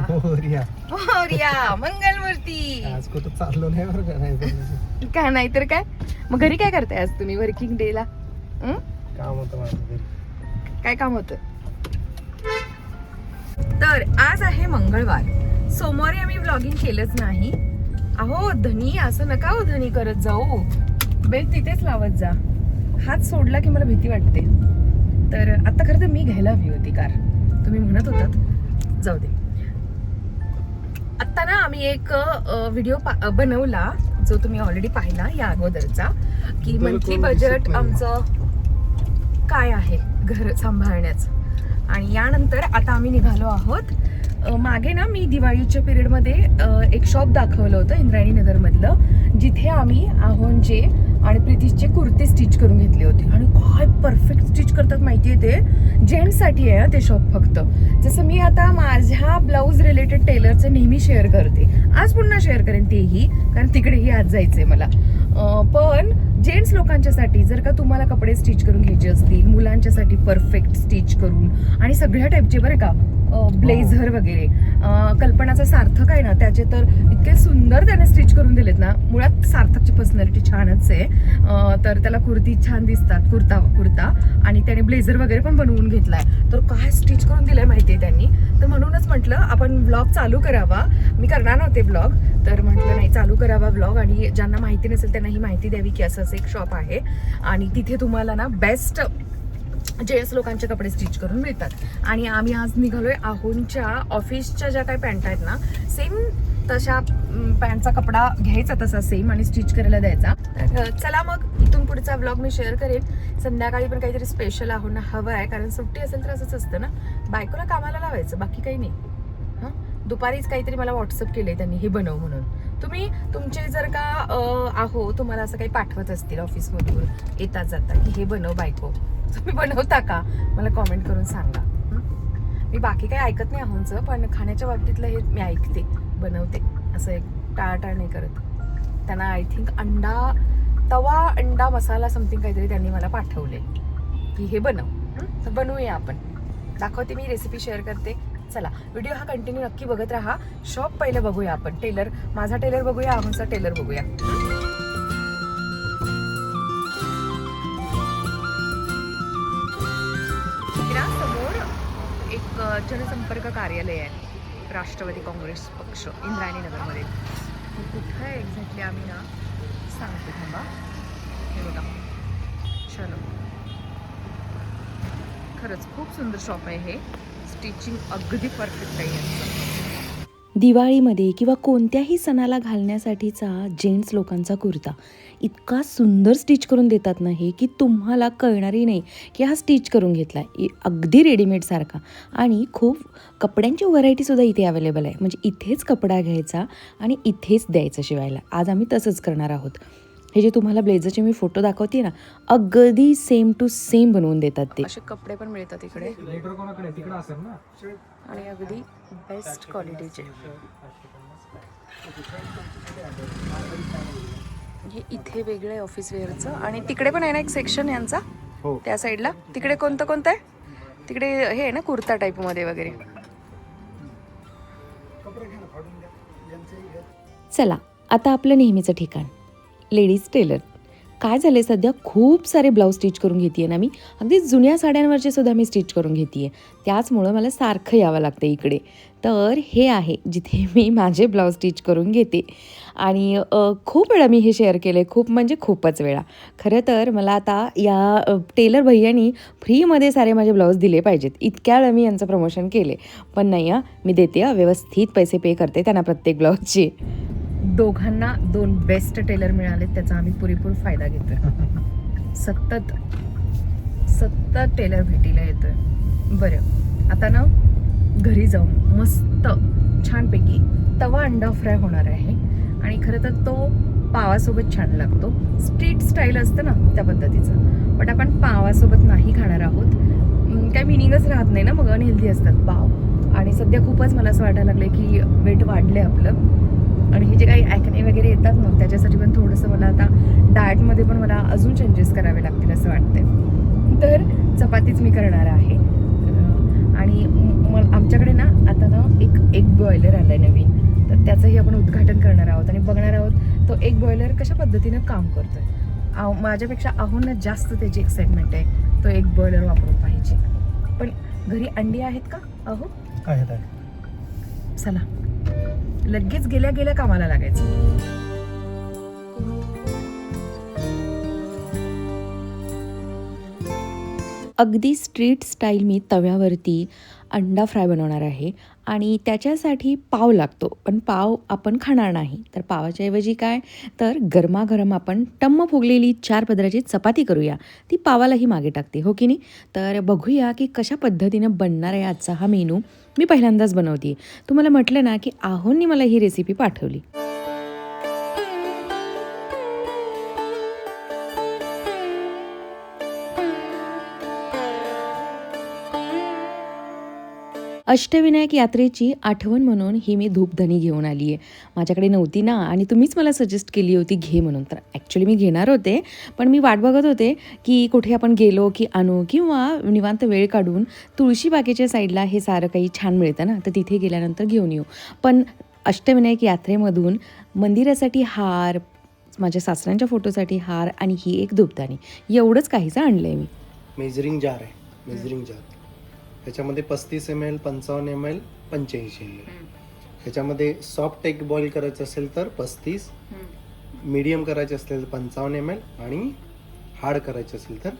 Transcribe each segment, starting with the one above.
मोरया मोरया मंगलमूर्ती. आज कुठं चाललो नाही बरं का, नाही काय नाही तर काय. मग घरी काय करताय आज तुम्ही वर्किंग डे ला? काम होतं माझं घरी. काय काम होतं? तर आज आहे मंगळवार. सोमवारी आम्ही व्लॉगिंग केलंच नाही. अहो धनी, असं नका हो धनी करत जाऊ. बेल तिथेच लावत जा. हात सोडला की मला भीती वाटते. तर आता खरं तर मी घ्यायला हवी होती कार, तुम्ही म्हणत होतात. जाऊ दे. आता ना आम्ही एक व्हिडिओ बनवला जो तुम्ही ऑलरेडी पाहिला या अगोदरचा, की मंथली बजेट आमचं काय आहे घर सांभाळण्याचं. आणि यानंतर आता आम्ही निघालो आहोत. मागे ना मी दिवाळीच्या पिरियडमध्ये एक शॉप दाखवलं होतं इंद्रायणी नगरमधलं, जिथे आम्ही आहोंचे आणि प्रितीशचे कुर्ते स्टिच करून घेतले होते. आणि काय परफेक्ट स्टिच करतात माहिती आहे. ते जेंट्ससाठी आहे ते शॉप फक्त. जसं मी आता माझ्या ब्लाऊज रिलेटेड टेलरचं नेहमी शेअर करते, आज पुन्हा शेअर करेन तेही, कारण तिकडेही आज जायचंय मला. पण जेंट्स लोकांच्यासाठी जर का तुम्हाला कपडे स्टिच करून घ्यायचे असतील, मुलांच्यासाठी परफेक्ट स्टिच करून, आणि सगळ्या टाईपचे बरं का, ब्लेझर वगैरे. कल्पनाचा सार्थक आहे ना, त्याचे तर इतके सुंदर त्याने स्टिच करून दिलेत ना. मुळात सार्थकची पर्सनॅलिटी छानच आहे. तर त्याला कुर्ती छान दिसतात, कुर्ता, आणि त्याने ब्लेझर वगैरे पण बनवून घेतलाय. तर काय स्टिच करून दिलंय माहितीये त्यांनी. तर म्हणूनच म्हटलं आपण व्लॉग चालू करावा. मी करणार नव्हते व्लॉग, तर म्हटलं नाही, चालू करावा व्लॉग, आणि ज्यांना माहिती नसेल त्यांना ही माहिती द्यावी की असं एक शॉप आहे आणि तिथे तुम्हाला ना बेस्ट जेंट्स लोकांचे कपडे स्टिच करून मिळतात. आणि आम्ही आज निघालोय आहोंच्या ऑफिसच्या ज्या काही पॅन्ट आहेत ना, सेम तशा पॅन्टचा कपडा घ्यायचा तसा सेम आणि स्टिच करायला द्यायचा. तर चला मग इथून पुढचा व्लॉग मी शेअर करेन. संध्याकाळी पण काहीतरी स्पेशल आहोंना हवं आहे, कारण सुट्टी असेल तर असंच असतं ना, बायकोला कामाला लावायचं, बाकी काही नाही. हां, दुपारीच काहीतरी मला व्हॉट्सअप केलंय त्यांनी, हे बनव म्हणून. तुम्ही तुमचे जर का तुम्हाला असं काही पाठवत असतील ऑफिसमधून येतात जाता की हे बनव बायको, तुम्ही बनवता का? मला कॉमेंट करून सांगा. मी बाकी काही ऐकत नाही आहोंचं, पण खाण्याच्या बाबतीतलं हे मी ऐकते, बनवते. असं एक टाळाटाळ नाही करत. त्यांना आय थिंक तवा अंडा मसाला समथिंग काहीतरी त्यांनी मला पाठवले की हे बनव. तर बनवूया आपण, दाखवते मी, रेसिपी शेअर करते. चला, व्हिडिओ हा कंटिन्यू नक्की बघत राहा. शॉप पहिलं बघूया आपण, टेलर, माझा टेलर बघूया, आहोंचा टेलर बघूया. समोर एक जनसंपर्क कार्यालय आहे, राष्ट्रवादी काँग्रेस पक्ष, इंद्रायणी नगरमध्ये. कुठं आहे एक्झॅक्टली आम्ही ना सांगतो, थांबा. हे बघा, चलो. खरंच खूप सुंदर शॉप आहे हे. स्टिचिंग अगदी परफेक्ट आहे यांचं. दिवाळीमध्ये किंवा कोणत्याही सणाला घालण्यासाठीचा जेंट्स लोकांचा कुर्ता इतका सुंदर स्टिच करून देतात ना हे, की तुम्हाला कळणारही नाही की हा स्टिच करून घेतला आहे, अगदी रेडीमेडसारखा. आणि खूप कपड्यांची व्हरायटीसुद्धा इथे अवेलेबल आहे. म्हणजे इथेच कपडा घ्यायचा आणि इथेच द्यायचं शिवायला. आज आम्ही तसंच करणार आहोत. हे जे तुम्हाला ब्लेझरचे मी फोटो दाखवते ना, अगदी सेम टू सेम बनवून देतात ते. असे कपडे पण मिळतात इकडे आणि अगदी बेस्ट क्वालिटीचे. हे इथे वेगळं आहे ऑफिस वेअरचं, आणि तिकडे पण आहे ना एक सेक्शन यांचा, त्या साईडला. तिकडे कोणतं आहे? तिकडे हे आहे ना कुर्ता टाईपमध्ये वगैरे. चला, आता आपलं नेहमीचं ठिकाण, लेडीज टेलर. काय झालं आहे, सध्या खूप सारे ब्लाऊज स्टिच करून घेते आहे ना मी. अगदी जुन्या साड्यांवरचे सुद्धा मी स्टिच करून घेते आहे. त्याचमुळं मला सारखं यावं लागतं इकडे. तर हे आहे जिथे मी माझे ब्लाऊज स्टिच करून घेते. आणि खूप वेळा मी हे शेअर केलं आहे, खूप म्हणजे खूपच वेळा. खरं तर मला आता या टेलर भैयानी फ्रीमध्ये सारे माझे ब्लाऊज दिले पाहिजेत, इतक्या वेळा मी यांचं प्रमोशन केले. पण नाही, मी देते, व्यवस्थित पैसे पे करते त्यांना प्रत्येक ब्लाऊजचे. दोघांना 2 बेस्ट टेलर मिळाले, त्याचा आम्ही पुरेपूर फायदा घेतोय. सतत टेलर भेटीला येतोय. बरं, आता ना घरी जाऊन मस्त छानपैकी तवा अंडा फ्राय होणार आहे. आणि खरं तर तो पावासोबत छान लागतो. स्ट्रीट स्टाईल असतं ना त्या पद्धतीचं. बट आपण पावासोबत नाही खाणार आहोत, काय मिनिंगच राहत नाही ना, मग अनहेल्दी असतात पाव. आणि सध्या खूपच मला असं वाटायला लागलं की वेट वाढलं आहे आपलं. आणि हे जे काही ॲक्ने वगैरे येतात ना, त्याच्यासाठी पण थोडंसं मला आता डाएटमध्ये पण मला अजून चेंजेस करावे लागतील असं वाटतंय. तर चपातीच मी करणार आहे. आणि आमच्याकडे ना आता ना एक एग बॉयलर आलाय नवीन, तर त्याचंही आपण उद्घाटन करणार आहोत आणि बघणार आहोत तो एग बॉयलर कशा पद्धतीनं काम करतोय. माझ्यापेक्षा आहोंना जास्त त्याची एक्साइटमेंट आहे, तो एग बॉयलर वापरून पाहिजे. पण घरी अंडी आहेत का अहो? आहेत. चला लगेच गेल्या गेल्या कामाला लागायचं. अगदी स्ट्रीट स्टाईल मी तव्यावरती अंडा फ्राय बनवणार आहे आणि त्याच्यासाठी पाव लागतो, पण पाव आपण खाणार नाही. तर पावाच्या ऐवजी काय, तर गरमागरम आपण टम्म फुगलेली 4 पदराची चपाती करूया. ती पावालाही मागे टाकते, हो की नाही? तर बघूया की कशा पद्धतीनं बनणार आहे आजचा हा मेनू. मी पहिल्यांदाच बनवते. तुम्हाला म्हटलं ना की आहोंनी मला ही रेसिपी पाठवली. अष्टविनायक यात्रेची आठवण म्हणून ही मी धूपधनी घेऊन आली आहे. माझ्याकडे नव्हती ना आणि तुम्हीच मला सजेस्ट केली होती घे म्हणून. तर ॲक्च्युली मी घेणार होते, पण मी वाट बघत होते की कुठे आपण गेलो की आणू, किंवा निवांत वेळ काढून तुळशीबागेच्या साईडला हे सारं काही छान मिळतं ना, तर तिथे गेल्यानंतर घेऊन येऊ. पण अष्टविनायक यात्रेमधून मंदिरासाठी हार, माझ्या सासऱ्यांच्या फोटोसाठी हार आणि ही एक धूपदाणी, एवढंच काहीचं आणलं आहे मी. मेजरिंग जार आहे, मेजरिंग जार. ह्याच्यामध्ये 35 ml, 55 ml, 85 ml. ह्याच्यामध्ये सॉफ्ट एग बॉईल करायचं असेल तर 35, मीडियम करायचे असेल तर 55 ml आणि हार्ड करायचे असेल तर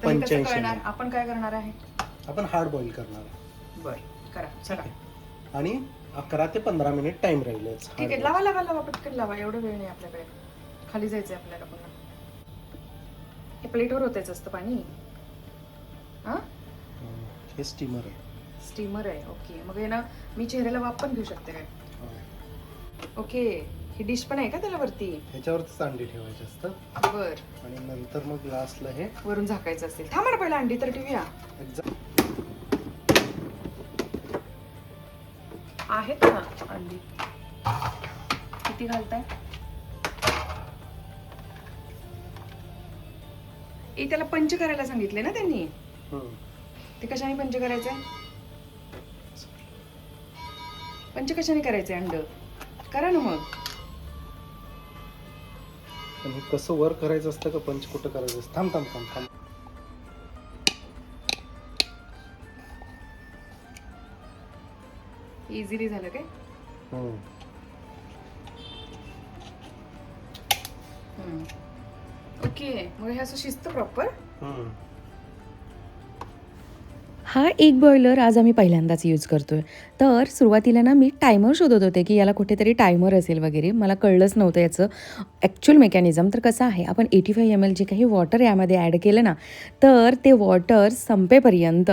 85 ml. आपण काय करणार आहे? आपण हार्ड बॉईल करणार आहे. बरं करा, चला. आणि 11 ते 15 मिनिट टाइम राहिले. ठीक आहे, लावा लावा लावा, पटकन लावा. एवढं वेळ नाही आपल्याकडे, खाली जायचंय आपल्याला पुन्हा. हे प्लेटवर होतेच असतं पाणी. हा, हे स्टीमर आहे. स्टीमर आहे, ओके. मग हे ना मी चेहऱ्याला वाफ पण घेऊ शकते काय? ओके, ही डिश पण आहे का त्याला वरती? ह्याच्यावरच अंडी ठेवायचे असतं. बर. आणि नंतर मग ग्लासला हे वरून झाकायचं असेल. थांबा ना, पहिला अंडी तर ठेवूया. आहेत ना अंडी, किती घालताय? त्याला पंच करायला सांगितले ना त्यांनी. ते कशाने पंच करायचंय? पंच कशाने करायचंय? अंड करा ना मग. आणि कसं वर करायचं असतं का पंच कुठं करायचं असतं? थांब थांब थांब थांब. इझिली झालं काय? ओके, मग हे असं शिजतं प्रॉपर. हा एग बॉयलर आज आम्ही पहिल्यांदाच यूज करतोय. तर सुरुवातीला ना मी टायमर शोधत होते की याला कुठेतरी टायमर असेल वगैरे, मला कळलंच नव्हतं याचं ॲक्च्युअल मेकॅनिझम. तर कसं आहे, आपण 85 ml जे काही वॉटर यामध्ये ॲड केलं ना, तर ते वॉटर संपेपर्यंत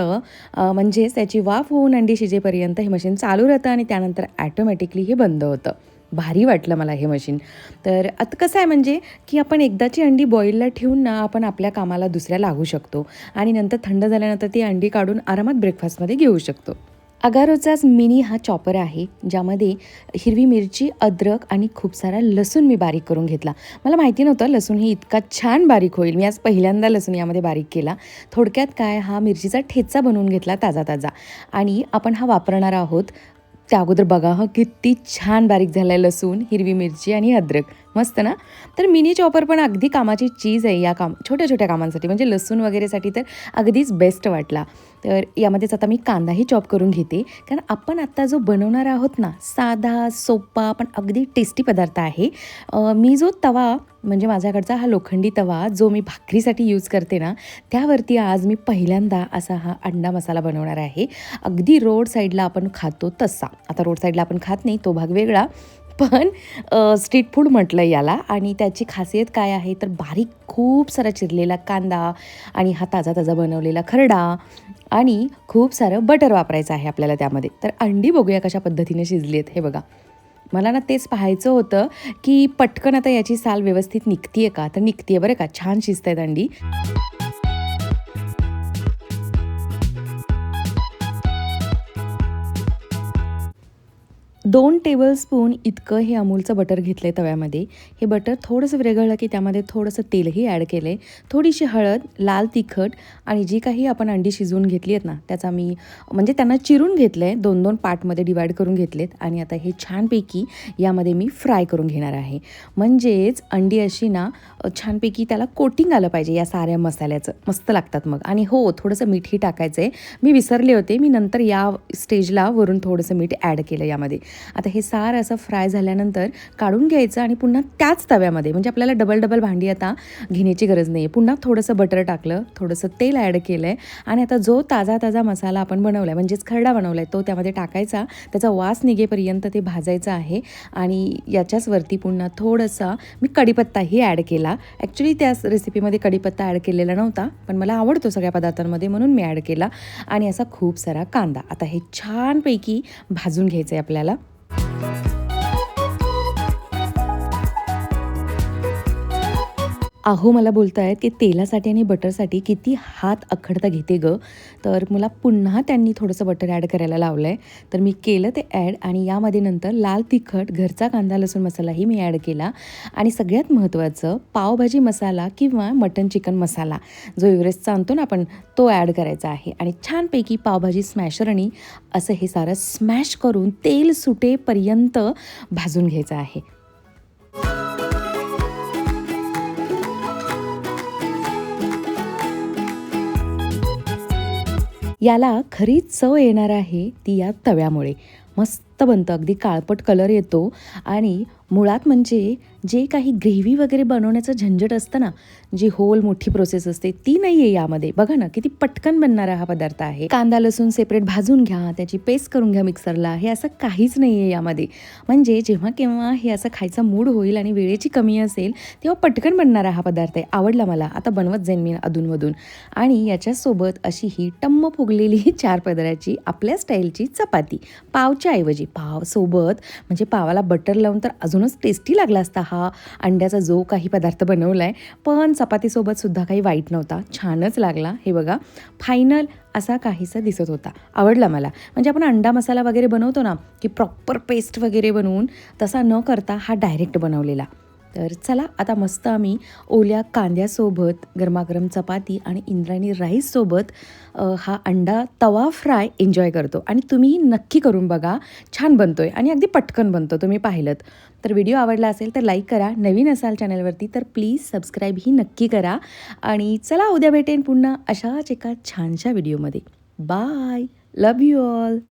म्हणजेच त्याची वाफ होऊन अंडी शिजेपर्यंत हे मशीन चालू राहतं आणि त्यानंतर ॲटोमॅटिकली हे बंद होतं. भारी वाटलं मला हे मशीन. तर आता कसं आहे म्हणजे की आपण एकदाची अंडी बॉईलला ठेवून ना आपण आपल्या कामाला दुसऱ्या लागू शकतो आणि नंतर थंड झाल्यानंतर ती अंडी काढून आरामात ब्रेकफास्टमध्ये घेऊ शकतो. अगारोचाच मिनी हा चॉपर आहे, ज्यामध्ये हिरवी मिरची, अद्रक आणि खूप सारा लसूण मी बारीक करून घेतला. मला माहिती नव्हतं लसूण हे इतका छान बारीक होईल. मी आज पहिल्यांदा लसूण यामध्ये बारीक केला. थोडक्यात काय, हा मिरचीचा ठेचा बनवून घेतला ताजा ताजा, आणि आपण हा वापरणार आहोत. त्या अगोदर बघा हा किती छान बारीक झाला आहे लसूण, हिरवी मिरची आणि अद्रक, मस्त ना. तर मिनी चॉपर पण अगदी कामाची चीज आहे या छोट्या छोट्या कामांसाठी, म्हणजे लसूण वगैरेसाठी तर अगदीच बेस्ट वाटला. तर यामध्येच आता मी कांदाही चॉप करून घेते, कारण आपण आत्ता जो बनवणार आहोत ना, साधा सोपा पण अगदी टेस्टी पदार्थ आहे. मी जो तवा, म्हणजे माझ्याकडचा हा लोखंडी तवा जो मी भाकरीसाठी यूज करते ना, त्यावरती आज मी पहिल्यांदा असा हा अंडा मसाला बनवणार आहे. अगदी रोड साईडला आपण खातो तसा. आता रोड साईडला आपण खात नाही, तो भाग वेगळा, पण स्ट्रीट फूड म्हटलं याला. आणि त्याची खासियत काय आहे तर बारीक खूप सारा चिरलेला कांदा आणि हा ताजा ताजा बनवलेला खरडा आणि खूप सारं बटर वापरायचं आहे आपल्याला त्यामध्ये. तर अंडी बघूया कशा पद्धतीने शिजली आहेत. हे बघा, मला ना तेच पाहायचं होतं की पटकन आता याची साल व्यवस्थित निघतीये का, तर निघतीये बरं का, छान शिजत आहेत अंडी. 2 टेबलस्पून इतकं हे अमूलचं बटर घेतलं आहे तव्यामध्ये. हे बटर थोडंसं विरघळलं की त्यामध्ये थोडंसं तेलही ॲड केलं आहे, थोडीशी हळद, लाल तिखट आणि जी काही आपण अंडी शिजवून घेतली आहेत ना त्याचा मी म्हणजे त्यांना चिरून घेतलं आहे, 2-2 पार्टमध्ये डिवाईड करून घेतलेत आणि आता हे छानपैकी यामध्ये मी फ्राय करून घेणार आहे. म्हणजेच अंडी अशी ना छानपैकी त्याला कोटिंग आलं पाहिजे या साऱ्या मसाल्याचं, मस्त लागतात मग. आणि हो, थोडंसं मीठही टाकायचं आहे, मी विसरले होते, मी नंतर या स्टेजला वरून थोडंसं मीठ ॲड केलं यामध्ये. आता हे सारं असं फ्राय झाल्यानंतर काढून घ्यायचं आणि पुन्हा त्याच तव्यामध्ये, म्हणजे आपल्याला डबल भांडी आता घेण्याची गरज नाही आहे, पुन्हा थोडंसं बटर टाकलं, थोडंसं तेल ॲड केलं आहे आणि आता जो ताजा मसाला आपण बनवला आहे म्हणजेच खरडा बनवला आहे तो त्यामध्ये टाकायचा, त्याचा वास निघेपर्यंत ते भाजायचं आहे. आणि याच्याच वरती पुन्हा थोडंसं मी कढीपत्ताही ॲड केला. ॲक्च्युली त्या रेसिपीमध्ये कढीपत्ता ॲड केलेला नव्हता, पण मला आवडतो सगळ्या पदार्थांमध्ये म्हणून मी ॲड केला. आणि असा खूप सारा कांदा. आता हे छानपैकी भाजून घ्यायचं आहे आपल्याला. अहो, मला बोलतायत की तेलासाठी आणि बटरसाठी किती हात अखडता घेते गं. तर मला पुन्हा त्यांनी थोडंसं बटर ॲड करायला लावलं आहे, तर मी केलं ते ॲड. आणि यामध्ये नंतर लाल तिखट, घरचा कांदा लसूण मसालाही मी ॲड केला. आणि सगळ्यात महत्त्वाचं पावभाजी मसाला किंवा मटन चिकन मसाला जो एव्हरेस्टचा आणतो ना आपण, तो ॲड करायचा आहे. आणि छानपैकी पावभाजी स्मॅशरनी असं हे सारं स्मॅश करून तेल सुटेपर्यंत भाजून घ्यायचं आहे. याला खरी चव येणार आहे ती या तव्यामुळे. मस्त बनतं, अगदी काळपट कलर येतो. आणि मुळात म्हणजे जे काही ग्रेव्ही वगैरे बनवण्याचं झंझट असतं ना, जी होल मोठी प्रोसेस असते ती नाही आहे यामध्ये. बघा ना किती पटकन बनणारा हा पदार्थ आहे. कांदा लसूण सेपरेट भाजून घ्या, त्याची पेस्ट करून घ्या मिक्सरला, हे असं काहीच नाही आहे यामध्ये. म्हणजे जेव्हा केव्हा हे असं खायचा मूड होईल आणि वेळेची कमी असेल तेव्हा पटकन बनणारा हा पदार्थ आहे. आवडला मला, आता बनवत जाईन मी अधूनमधून. आणि याच्यासोबत अशी ही टम्म फुगलेली 4 पदराची आपल्या स्टाईलची चपाती, पावच्या ऐवजी पावसोबत, म्हणजे पावाला बटर लावून तर अजूनच टेस्टी लागला असता हा अंड्याचा जो काही पदार्थ बनवला आहे. पण चपातीसोबत सुद्धा काही वाईट नव्हता, छानच लागला. हे बघा फायनल असा काहीसा दिसत होता, आवडला मला. म्हणजे आपण अंडा मसाला वगैरे बनवतो ना की प्रॉपर पेस्ट वगैरे बनवून, तसा न करता हा डायरेक्ट बनवलेला. तर चला आता मस्त आम्ही ओल्या कांद्यासोबत गरमागरम चपाती आणि इंद्रायणी राईससोबत हा अंडा तवा फ्राय एन्जॉय करतो. आणि तुम्ही नक्की करून बघा, छान बनतोय आणि अगदी पटकन बनतो, तुम्ही पाहिलंत. तर व्हिडिओ आवडला असेल तर लाईक करा, नवीन असाल चॅनलवरती तर प्लीज सबस्क्राईबही नक्की करा. आणि चला उद्या भेटेन पुन्हा अशाच एका छानशा व्हिडिओमध्ये. Bye, love you all.